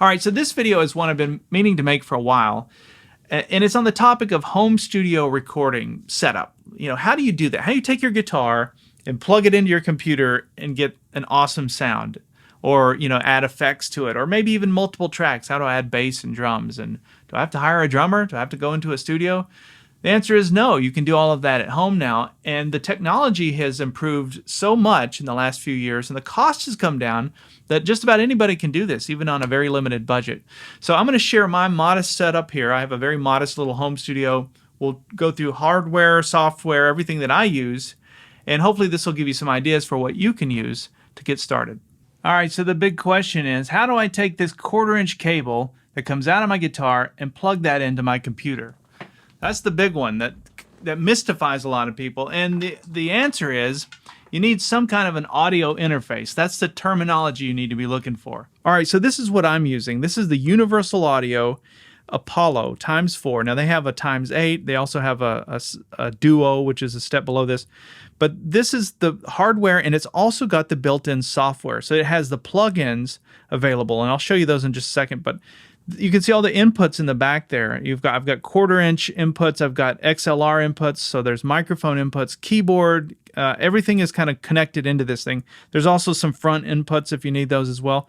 All right, so this video is one I've been meaning to make for a while, and it's on the topic of home studio recording setup. You know, how do you do that? How do you take your guitar and plug it into your computer and get an awesome sound? Or, you know, add effects to it, or maybe even multiple tracks. How do I add bass and drums? And do I have to hire a drummer? Do I have to go into a studio? The answer is no. You can do all of that at home now. And the technology has improved so much in the last few years, and the cost has come down that just about anybody can do this, even on a very limited budget. So I'm going to share my modest setup here. I have a very modest little home studio. We'll go through hardware, software, everything that I use, and hopefully this will give you some ideas for what you can use to get started. All right, so the big question is, how do I take this 1/4-inch cable that comes out of my guitar and plug that into my computer? That's the big one that mystifies a lot of people. And the answer is, you need some kind of an audio interface. That's the terminology you need to be looking for. All right, so this is what I'm using. This is the Universal Audio Apollo ×4. Now they have a ×8. They also have a Duo, which is a step below this. But this is the hardware, and it's also got the built-in software. So it has the plugins available, and I'll show you those in just a second. But you can see all the inputs in the back there. I've got 1/4-inch inputs. I've got XLR inputs. So there's microphone inputs, keyboard. Everything is kind of connected into this thing. There's also some front inputs if you need those as well.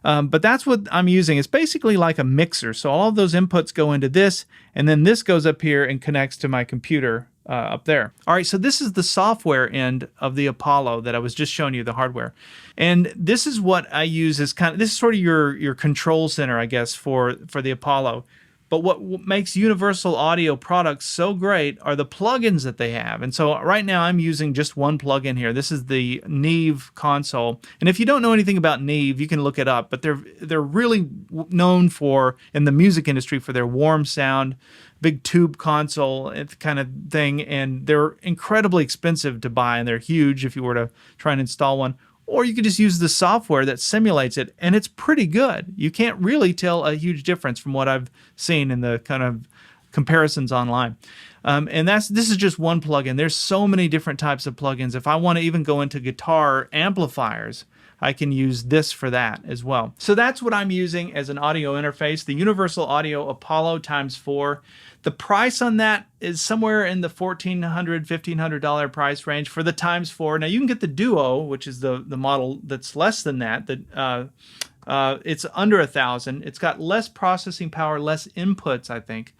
But that's what I'm using. It's basically like a mixer. So all of those inputs go into this, and then this goes up here and connects to my computer up there. All right, so this is the software end of the Apollo that I was just showing you, the hardware. And this is what I use as this is sort of your control center, I guess, for the Apollo. But what makes Universal Audio products so great are the plugins that they have. And so right now I'm using just one plugin here. This is the Neve console. And if you don't know anything about Neve, you can look it up. But they're really known for, in the music industry, for their warm sound, big tube console kind of thing. And they're incredibly expensive to buy, and they're huge if you were to try and install one. Or you could just use the software that simulates it, and it's pretty good. You can't really tell a huge difference from what I've seen in the kind of comparisons online. And this is just one plugin. There's so many different types of plugins. If I want to even go into guitar amplifiers, I can use this for that as well. So that's what I'm using as an audio interface, the Universal Audio Apollo ×4. The price on that is somewhere in the $1,400, $1,500 price range for the ×4. Now you can get the Duo, which is the model that's less than that. It's under $1,000. It's got less processing power, less inputs, I think.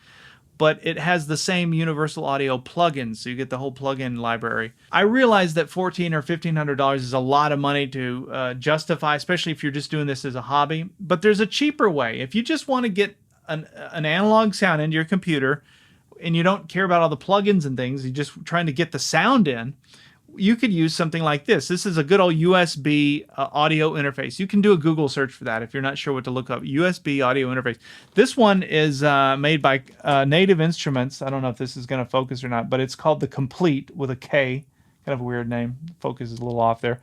But it has the same Universal Audio plugins, so you get the whole plugin library. I realize that $1,400 or $1,500 is a lot of money to justify, especially if you're just doing this as a hobby. But there's a cheaper way. If you just want to get an analog sound into your computer, and you don't care about all the plugins and things, you're just trying to get the sound in, you could use something like this. This is a good old USB audio interface. You can do a Google search for that if you're not sure what to look up. USB audio interface. This one is made by Native Instruments. I don't know if this is going to focus or not, but it's called the Complete with a K. Kind of a weird name. Focus is a little off there.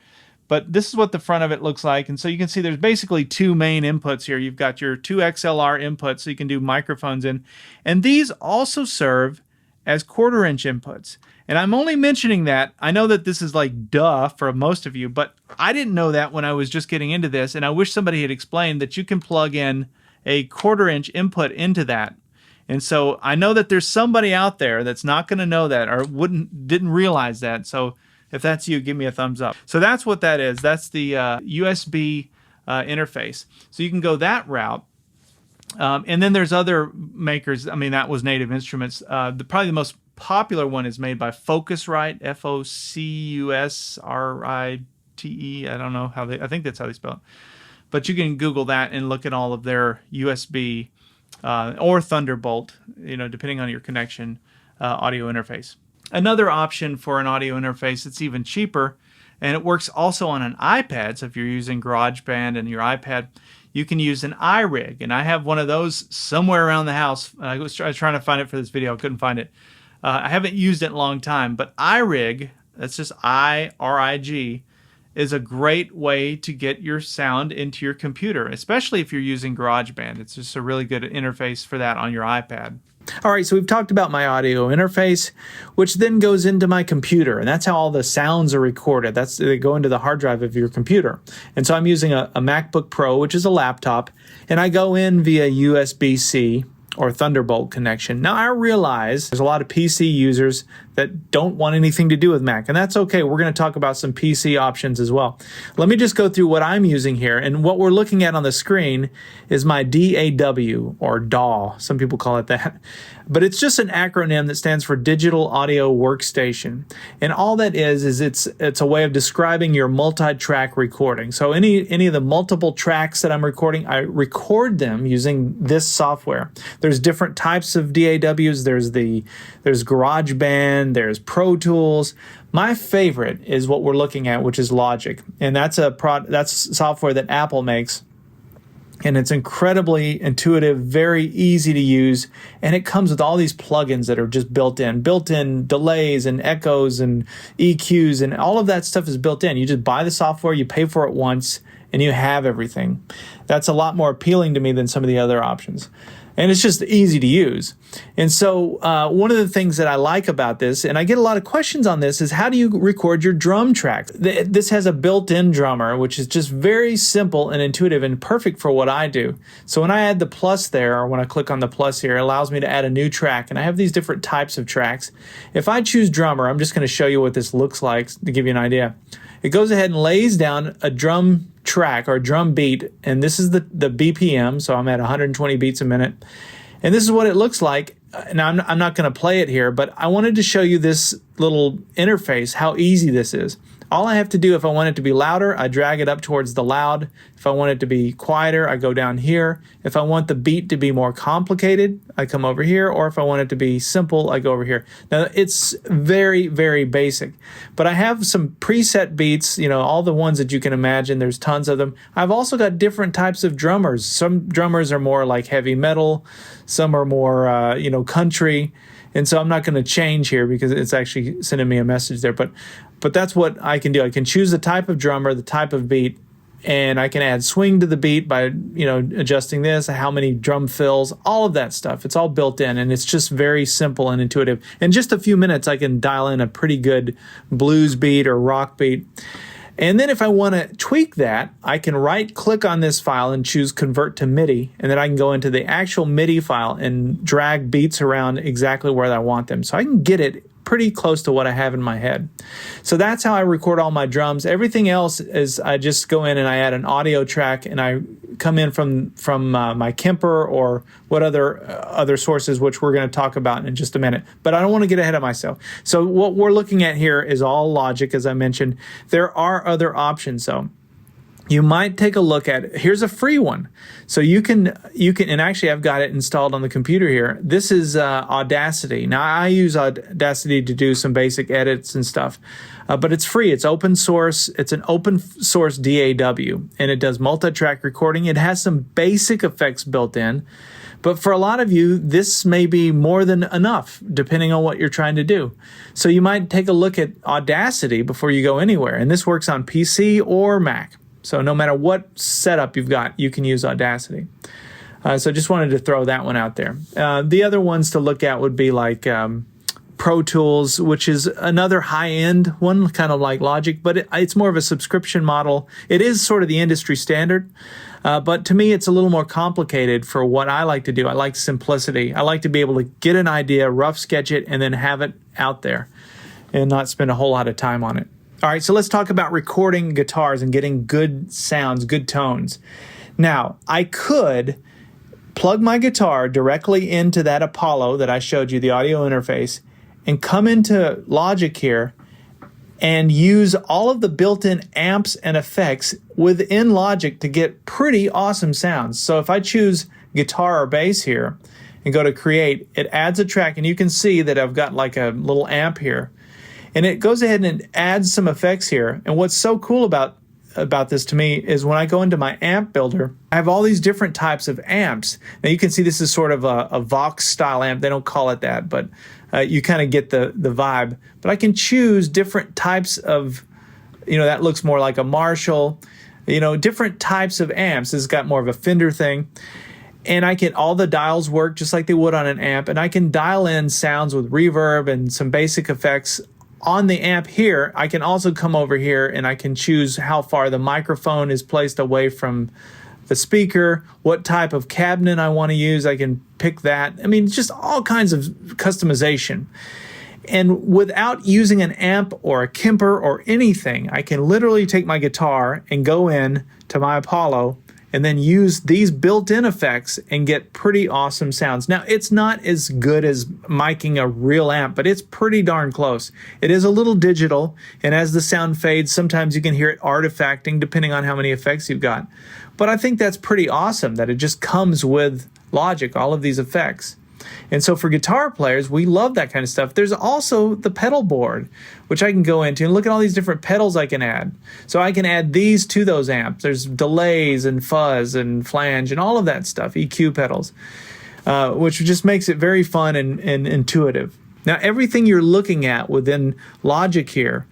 But this is what the front of it looks like. And so you can see there's basically two main inputs here. You've got your two XLR inputs, so you can do microphones in. And these also serve as 1/4-inch inputs. And I'm only mentioning that. I know that this is like duh for most of you, but I didn't know that when I was just getting into this, and I wish somebody had explained that you can plug in a 1/4-inch input into that. And so I know that there's somebody out there that's not going to know that or didn't realize that. So if that's you, give me a thumbs up. So that's what that is. That's the USB interface. So you can go that route. And then there's other makers. I mean, that was Native Instruments. Probably the most popular one is made by Focusrite, Focusrite. I don't know how I think that's how they spell it. But you can Google that and look at all of their USB or Thunderbolt, depending on your connection, audio interface. Another option for an audio interface that's even cheaper, and it works also on an iPad. So if you're using GarageBand and your iPad, you can use an iRig. And I have one of those somewhere around the house. I was trying to find it for this video. I couldn't find it. I haven't used it in a long time, but iRig, that's just I-R-I-G, is a great way to get your sound into your computer, especially if you're using GarageBand. It's just a really good interface for that on your iPad. All right, so we've talked about my audio interface, which then goes into my computer, and that's how all the sounds are recorded. They go into the hard drive of your computer. And so I'm using a MacBook Pro, which is a laptop, and I go in via USB-C or Thunderbolt connection. Now, I realize there's a lot of PC users that don't want anything to do with Mac, and that's okay. We're going to talk about some PC options as well. Let me just go through what I'm using here, and what we're looking at on the screen is my DAW, or DAW. Some people call it that. But it's just an acronym that stands for Digital Audio Workstation. And all that is it's a way of describing your multi-track recording. So any of the multiple tracks that I'm recording, I record them using this software. There's different types of DAWs. There's GarageBand, there's Pro Tools. My favorite is what we're looking at, which is Logic. And that's software that Apple makes. And it's incredibly intuitive, very easy to use, and it comes with all these plugins that are just built-in delays and echoes and EQs, and all of that stuff is built in. You just buy the software, you pay for it once, and you have everything. That's a lot more appealing to me than some of the other options. And it's just easy to use. And so one of the things that I like about this, and I get a lot of questions on this, is how do you record your drum tracks? This has a built-in drummer, which is just very simple and intuitive and perfect for what I do. So when I add the plus there, or when I click on the plus here, it allows me to add a new track. And I have these different types of tracks. If I choose drummer, I'm just going to show you what this looks like to give you an idea. It goes ahead and lays down a drum track or drum beat, and this is the BPM, so I'm at 120 beats a minute. And this is what it looks like. Now, I'm not going to play it here, but I wanted to show you this little interface, how easy this is. All I have to do, if I want it to be louder, I drag it up towards the loud. If I want it to be quieter, I go down here. If I want the beat to be more complicated, I come over here. Or if I want it to be simple, I go over here. Now, it's very, very basic. But I have some preset beats, all the ones that you can imagine. There's tons of them. I've also got different types of drummers. Some drummers are more like heavy metal. Some are more, country. And so I'm not going to change here because it's actually sending me a message there. But that's what I can do. I can choose the type of drummer, the type of beat, and I can add swing to the beat by, adjusting this, how many drum fills, all of that stuff. It's all built in, and it's just very simple and intuitive. In just a few minutes, I can dial in a pretty good blues beat or rock beat. And then if I want to tweak that, I can right-click on this file and choose Convert to MIDI, and then I can go into the actual MIDI file and drag beats around exactly where I want them. So I can get it pretty close to what I have in my head. So that's how I record all my drums. Everything else is I just go in and I add an audio track, and I come in from my Kemper or what other sources, which we're going to talk about in just a minute. But I don't want to get ahead of myself. So what we're looking at here is all Logic, as I mentioned. There are other options, though. You might take a look at, here's a free one. So you can, and actually I've got it installed on the computer here. This is Audacity. Now I use Audacity to do some basic edits and stuff, but it's free. It's open source. It's an open source DAW, and it does multi-track recording. It has some basic effects built in, but for a lot of you, this may be more than enough, depending on what you're trying to do. So you might take a look at Audacity before you go anywhere, and this works on PC or Mac. So no matter what setup you've got, you can use Audacity. So just wanted to throw that one out there. The other ones to look at would be like Pro Tools, which is another high-end one, kind of like Logic, but it's more of a subscription model. It is sort of the industry standard, but to me, it's a little more complicated for what I like to do. I like simplicity. I like to be able to get an idea, rough sketch it, and then have it out there and not spend a whole lot of time on it. All right, so let's talk about recording guitars and getting good sounds, good tones. Now, I could plug my guitar directly into that Apollo that I showed you, the audio interface, and come into Logic here and use all of the built-in amps and effects within Logic to get pretty awesome sounds. So if I choose guitar or bass here and go to Create, it adds a track, and you can see that I've got like a little amp here. And it goes ahead and adds some effects here. And what's so cool about this to me is when I go into my amp builder, I have all these different types of amps. Now you can see this is sort of a Vox style amp. They don't call it that, but you kind of get the vibe. But I can choose different types of, that looks more like a Marshall, different types of amps. This has got more of a Fender thing. and I can, all the dials work just like they would on an amp, and I can dial in sounds with reverb and some basic effects on the amp here. I can also come over here and I can choose how far the microphone is placed away from the speaker, what type of cabinet I want to use. I can pick that. I mean, just all kinds of customization. And without using an amp or a Kemper or anything, I can literally take my guitar and go in to my Apollo and then use these built-in effects and get pretty awesome sounds. Now, it's not as good as miking a real amp, but it's pretty darn close. It is a little digital, and as the sound fades, sometimes you can hear it artifacting depending on how many effects you've got. But I think that's pretty awesome that it just comes with Logic, all of these effects. And so for guitar players, we love that kind of stuff. There's also the pedal board, which I can go into and look at all these different pedals I can add. So I can add these to those amps. There's delays and fuzz and flange and all of that stuff, EQ pedals, which just makes it very fun and intuitive. Now, everything you're looking at within Logic here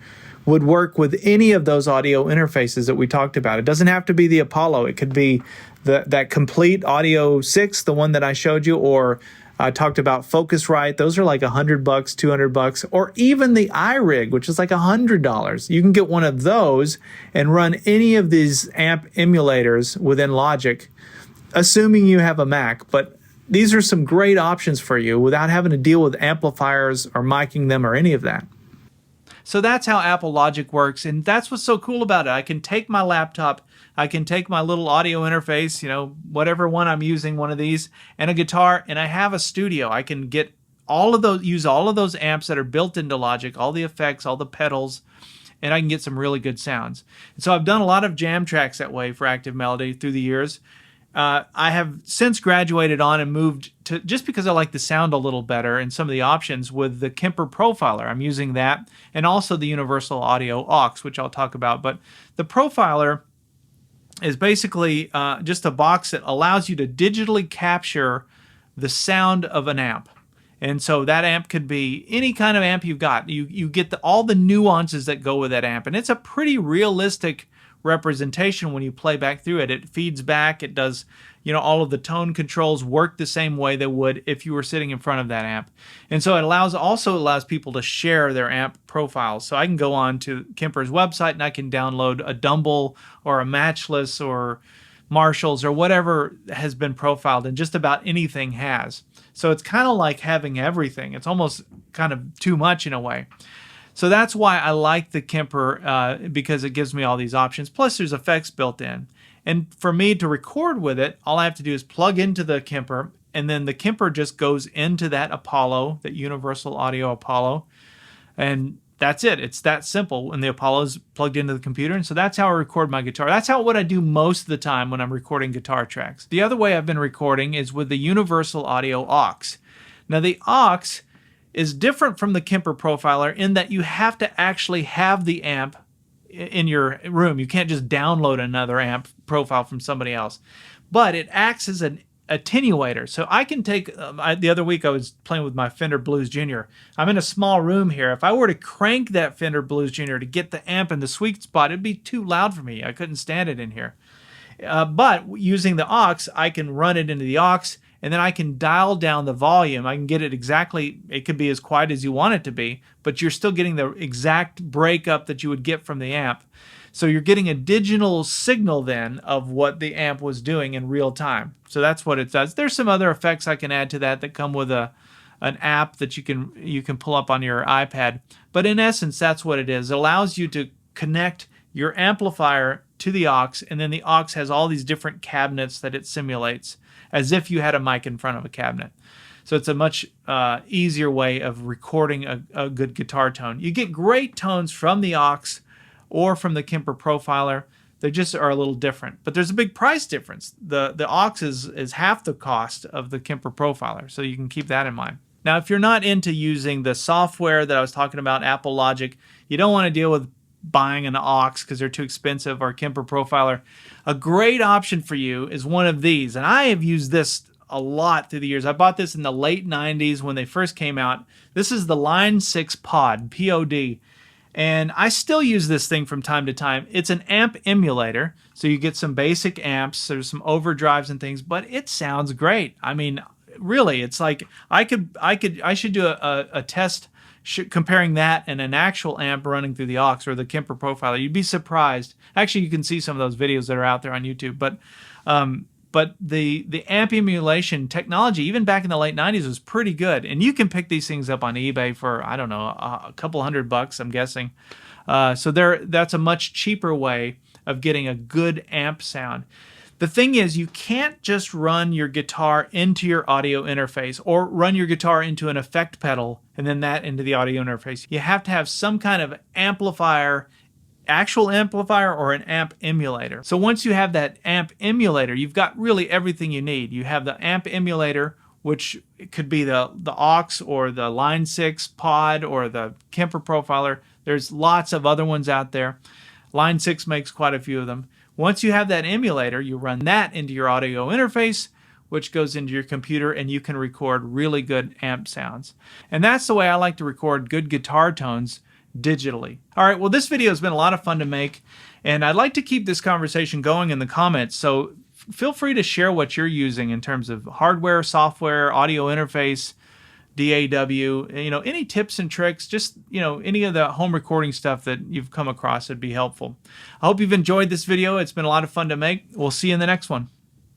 would work with any of those audio interfaces that we talked about. It doesn't have to be the Apollo. It could be that complete Audio 6, the one that I showed you, or I talked about Focusrite. Those are like $100, $200, or even the iRig, which is like $100. You can get one of those and run any of these amp emulators within Logic, assuming you have a Mac. But these are some great options for you without having to deal with amplifiers or miking them or any of that. So that's how Apple Logic works, and that's what's so cool about it. I can take my laptop, I can take my little audio interface, whatever one I'm using, one of these, and a guitar, and I have a studio. I can get all of those, use all of those amps that are built into Logic, all the effects, all the pedals, and I can get some really good sounds. And so I've done a lot of jam tracks that way for Active Melody through the years. I have since graduated on and moved to, just because I like the sound a little better and some of the options with the Kemper Profiler. I'm using that, and also the Universal Audio aux, which I'll talk about. But the Profiler is basically just a box that allows you to digitally capture the sound of an amp. And so that amp could be any kind of amp you've got. You get all the nuances that go with that amp. And it's a pretty realistic representation when you play back through it. It feeds back. It does, all of the tone controls work the same way they would if you were sitting in front of that amp. And so it also allows people to share their amp profiles. So I can go on to Kemper's website and I can download a Dumble or a Matchless or Marshalls or whatever has been profiled, and just about anything has. So it's kind of like having everything. It's almost kind of too much in a way. So that's why I like the Kemper, because it gives me all these options. Plus, there's effects built in. And for me to record with it, all I have to do is plug into the Kemper, and then the Kemper just goes into that Apollo, that Universal Audio Apollo, and that's it. It's that simple. And the Apollo is plugged into the computer, and so that's how I record my guitar. That's what I do most of the time when I'm recording guitar tracks. The other way I've been recording is with the Universal Audio aux. Now, the aux is different from the Kemper Profiler in that you have to actually have the amp in your room. You can't just download another amp profile from somebody else. But it acts as an attenuator. So I can take, the other week I was playing with my Fender Blues Junior. I'm in a small room here. If I were to crank that Fender Blues Junior to get the amp in the sweet spot, it'd be too loud for me. I couldn't stand it in here. But using the aux, I can run it into the aux, and then I can dial down the volume. I can get it exactly, it could be as quiet as you want it to be, but you're still getting the exact breakup that you would get from the amp. So you're getting a digital signal then of what the amp was doing in real time. So that's what it does. There's some other effects I can add to that come with an app that you can pull up on your iPad. But in essence, that's what it is. It allows you to connect your amplifier to the aux, and then the aux has all these different cabinets that it simulates, as if you had a mic in front of a cabinet. So it's a much easier way of recording a good guitar tone. You get great tones from the aux or from the Kemper Profiler. They just are a little different. But there's a big price difference. The aux is half the cost of the Kemper Profiler, so you can keep that in mind. Now, if you're not into using the software that I was talking about, Apple Logic, you don't want to deal with buying an aux because they're too expensive, or Kemper Profiler, a great option for you is one of these. And I have used this a lot through the years. I bought this in the late 90s when they first came out. This is the Line 6 Pod, P-O-D. And I still use this thing from time to time. It's an amp emulator, so you get some basic amps, there's some overdrives and things, but it sounds great. I mean, really, it's like I should do a test comparing that and an actual amp running through the aux or the Kemper Profiler. You'd be surprised. Actually, you can see some of those videos that are out there on YouTube, but the amp emulation technology, even back in the late 90s, was pretty good. And you can pick these things up on eBay for, I don't know, a couple $100, I'm guessing. So that's a much cheaper way of getting a good amp sound. The thing is, you can't just run your guitar into your audio interface or run your guitar into an effect pedal and then that into the audio interface. You have to have some kind of amplifier, actual amplifier, or an amp emulator. So once you have that amp emulator, you've got really everything you need. You have the amp emulator, which could be the aux or the Line 6 pod or the Kemper Profiler. There's lots of other ones out there. Line 6 makes quite a few of them. Once you have that emulator, you run that into your audio interface, which goes into your computer, and you can record really good amp sounds. And that's the way I like to record good guitar tones digitally. All right, well, this video has been a lot of fun to make, and I'd like to keep this conversation going in the comments, so feel free to share what you're using in terms of hardware, software, audio interface, DAW, any tips and tricks, just, any of the home recording stuff that you've come across would be helpful. I hope you've enjoyed this video. It's been a lot of fun to make. We'll see you in the next one.